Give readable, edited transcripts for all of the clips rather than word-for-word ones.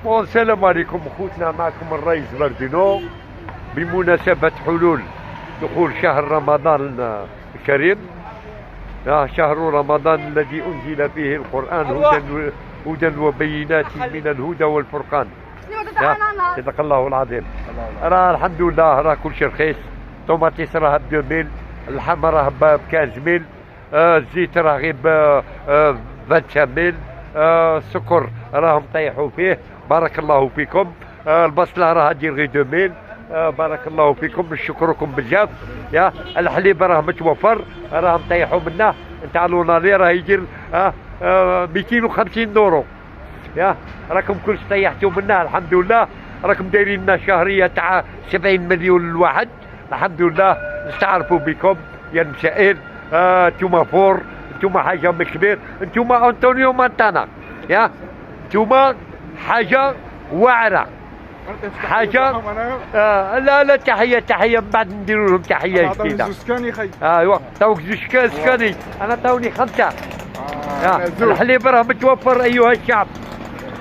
السلام عليكم اخوتنا، معكم الرئيس باردينو بمناسبة حلول دخول شهر رمضان الكريم. شهر رمضان الذي أنزل فيه القرآن هدى وبينات من الهدى والفرقان. صدق الله العظيم. راه الحمد لله راه كل شيء رخيص. طوماطيس راه ب 2000، اللحم راه ب 15000، الزيت راه غير ب 25000، السكر راهم طيحوا فيه بارك الله فيكم. البصله راه دير غير 2000. بارك الله فيكم، نشكركم بزاف. يا الحليب راه متوفر، راهم طيحوا منه نتاع لونالي راه يدير 250 يورو. يا راكم كلش طيحتوا منه الحمد لله. راكم دايرين لنا شهريه تاع 70 مليون الواحد الحمد لله. نستعرفوا بكم يا المسائل. انتوما فور، انتوما حاجه من كبير، انتوما انطونيو مانتانا. يا انتوما حاجه واعره، حاجه لا تحيه من بعد نديروا لهم تحيه جديده. ايوا توك زوج سكاني، انا توني 5. الحليب راه متوفر ايها الشعب.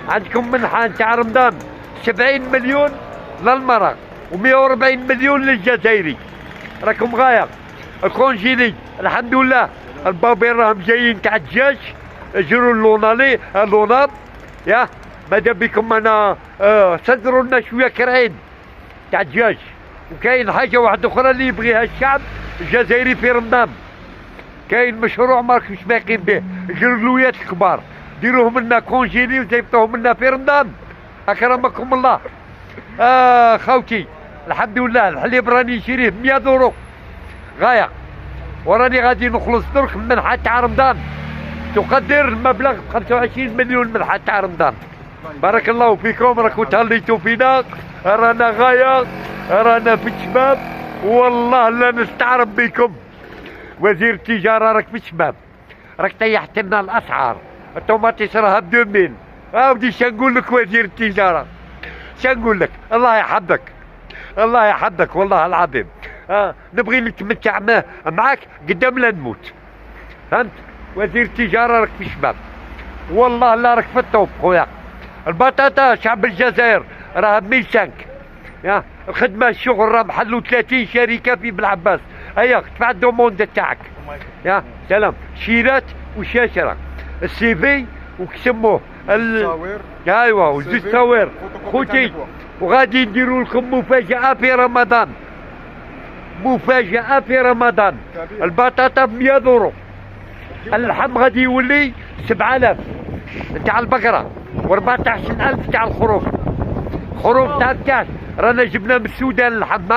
عندكم منحه نتاع رمضان 70 مليون للمرأة و140 مليون للجزائري. راكم غايه. الكونجيلي الحمد لله، البابين راهم جايين تاع الدجاج، جروا اللونالي اللوناب. يا ماذا بكم انا صدروا لنا شويه كرعين تاع الدجاج. وكاين حاجه واحده اخرى اللي يبغيها الشعب الجزائري في رمضان، كاين مشروع ماكش باقيين به، الجرلويات الكبار ديروهم لنا كونجيلي وزيبطوهم لنا في رمضان. اكرمكم الله. خوتي الحمد لله الحليب راني نشريه ب 100 يورو غايه، وراني غادي نخلص درك من منحه تاع رمضان تقدر المبلغ ب 25 مليون منحه تاع رمضان. بارك الله فيكم، راكم تهليتوا فينا، رانا غايه، رانا في الشباب والله لا نستعرب بكم. وزير التجاره راك في الشباب، راك طيحت لنا الاسعار. الطوماطيس راها ب 2000. ودي شنقول لك وزير التجاره، شنقول لك؟ الله يحفظك، الله يحفظك والله العظيم. نبغي نتمتع معاك قدام لا نموت، فهمت؟ وزير التجاره راك في الشباب والله لا راك في الطوب خويا. البطاطا شعب الجزائر راه ب 1500. يا الخدمه الشغل راه محلو 30 شركه في بلعباس. هيا دفع الدوموند تاعك. يا سلام. شيرات وشاشره، السي في وكسموه ايوا وزوج تصاوير خوتي. وغادي نديروا لكم مفاجاه في رمضان، مفاجاه في رمضان. البطاطا ب 100 يورو، اللحم غادي يولي 7000 تاع البقره و14000 تاع الخروف. خروف تاع الكاش رانا جبنا من السودان اللحم.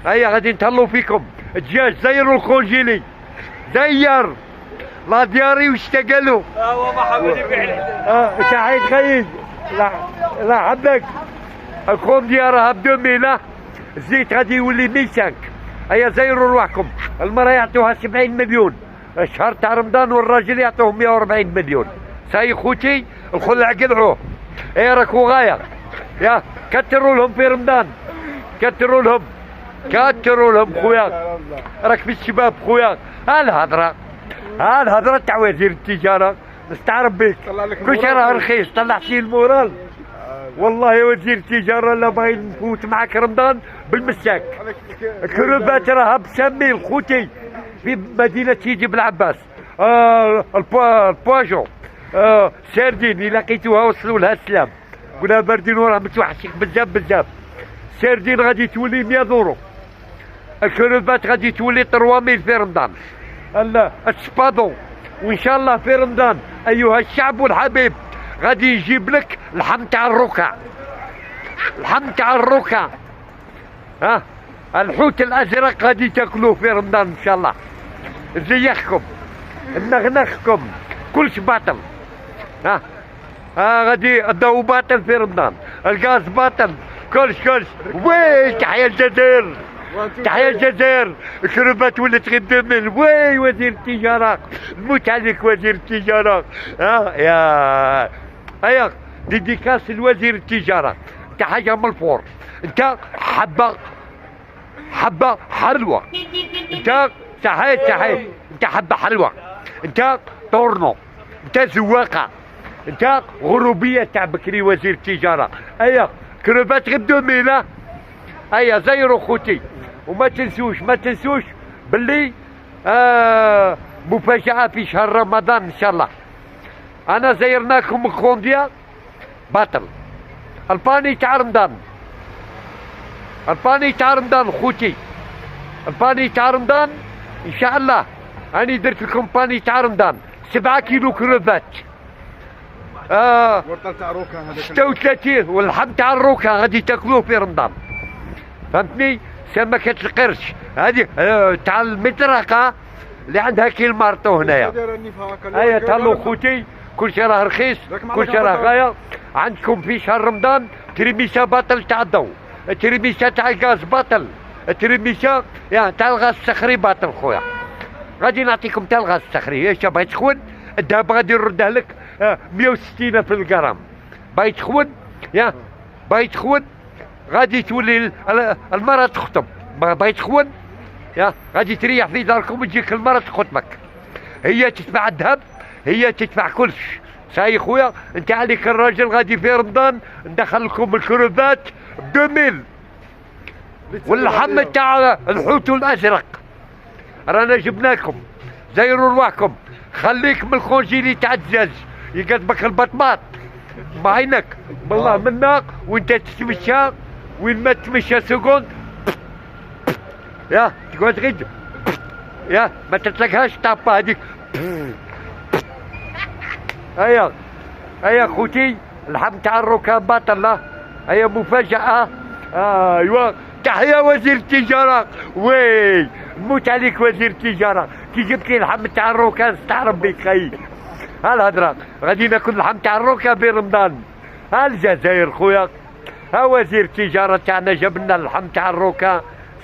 هيا غادي نتهلوا فيكم. الدجاج زيروا الكونجيلي، زير لا دياري واشتقلوا. هو ما حاول يبيع سعيد خيز. لا حبك الكون ديالها ب 2000. الزيت غادي يولي 1500. هيا زيروا رواحكم. المرأة يعطوها 70 مليون الشهر تاع رمضان، والراجل يعطوه 140 مليون. ساي خوتي الخلع قلعوه. راكو غايه. يا كتروا لهم في رمضان، كتروا لهم، كتروا لهم خويا. راك في الشباب خويا. الهضره تاع وزير التجاره نستعرب بك، كل شيء راه رخيص. طلعتي المورال والله يا وزير التجاره. لا باغي نفوت معاك رمضان بالمساك. الكروبات راها ب 100 خوتي في مدينه سيدي بلعباس. البواجو ساردين اللي لقيتوها وصلوا لها السلام. قولها باردينو راه متوحشك بزاف بزاف. ساردين غادي تولي 100 يورو، الكروبات غادي تولي 3000 في رمضان. السبادو وان شاء الله في رمضان ايها الشعب والحبيب غادي يجيب لك لحم تاع الركع، لحم تاع الركع. الحوت الازرق غادي تاكلوه في رمضان ان شاء الله. زيخكم نغنخكم كلش باطل. غادي الضوء باطل في رمضان، الغاز باطل، كلش. وي تحيا الجزائر، تحيا الجزائر. الكروبات ولات غير 2000. وي وزير التجاره، نموت عليك وزير التجاره. يا هيا ديديكاس لوزير التجاره. انت حاجه من الفور، انت حبه حلوه، انت صحيح انت حبه حلوه، انت طورنو، انت زواقه. انت غروبيه تاع بكري وزير التجاره. ايا كروفات غير 2000. ايا زيرو خوتي. وما تنسوش باللي مفاجاه في شهر رمضان ان شاء الله. انا زيرناكم كونديا باطل. الباني تاع رمضان خوتي. الباني تاع رمضان ان شاء الله. راني درت لكم باني تاع رمضان 7 كيلو كروفات. ورطه تاع روكا هذاك 36 واللحم تاع الروكا غادي تاكلوه في رمضان. فهمتني؟ سمكة القرش هذه تاع المطرقة اللي عندها كي المارطو هنايا. هيا تهلو خوتي، كلشي راه رخيص، كلشي راه غاية. عندكم في شهر رمضان تريميسا باطل تاع الضوء، تريميسا تاع الغاز باطل، تريميسا تاع الغاز الصخري باطل خويا. غادي نعطيكم تاع الغاز الصخري. اش باغي تخون الذهب غادي نرده لك 160 في الجرام. باغي تخون غادي تولي المرأة تخطب. باغي تخون غادي تريح في داركم وتجيك المرأة تخطبك. هي تدفع الذهب، هي تدفع كلش. صاي خويا انت عليك الراجل غادي في رمضان ندخل لكم الكروفات ب 2000 واللحم تاع الحوت الازرق رانا جبناكم. زيروا رواحكم. خليك من الكونجيلي تاع الدجاج يقدمك البطماط بعينك بالله منك وانت تتمشى. وين ما تمشى سكوند تقعد غير ما تتلقاهاش طابه هذيك. هيا خوتي اللحم تاع الركاب باطل. هيا مفاجأة. ايوا تحيا وزير التجارة. وي نموت عليك وزير التجارة كي جبت لي اللحم تاع الركاب تاع ربي خي. ها الهضرة غادي ناكل اللحم تاع الركاب في رمضان. ها الجزائر خويا. ها وزير التجارة تاعنا جاب لنا اللحم تاع الركاب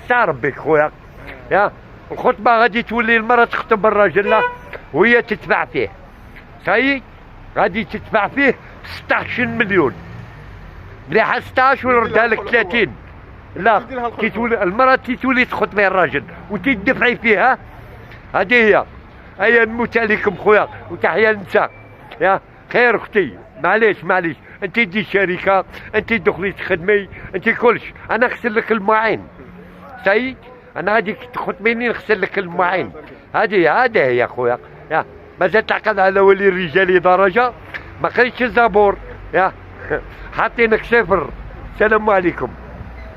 تاع ربي خويا. الخطبة غادي تولي المرأة تخطب الراجل وهي تدفع فيه. صاي غادي تدفع فيه 16 مليون. مليحة 16 ونردها لك 30. لا كي تولي المرأة تولي تخطب فيها الراجل وتدفعي فيها. هذه هي. هيا نموت عليكم خويا وتحيا النساء. خير اختي. معليش انت دي الشركة، انت دخلي تخدمي، انت كلش. انا نغسل لك المواعين. صاي انا غادي تخطبيني نغسل لك المواعين. هذه هي خويا. مازال تعقد على ولي الرجال درجة. ما قريتش الزبور. حاطينك صفر. السلام عليكم.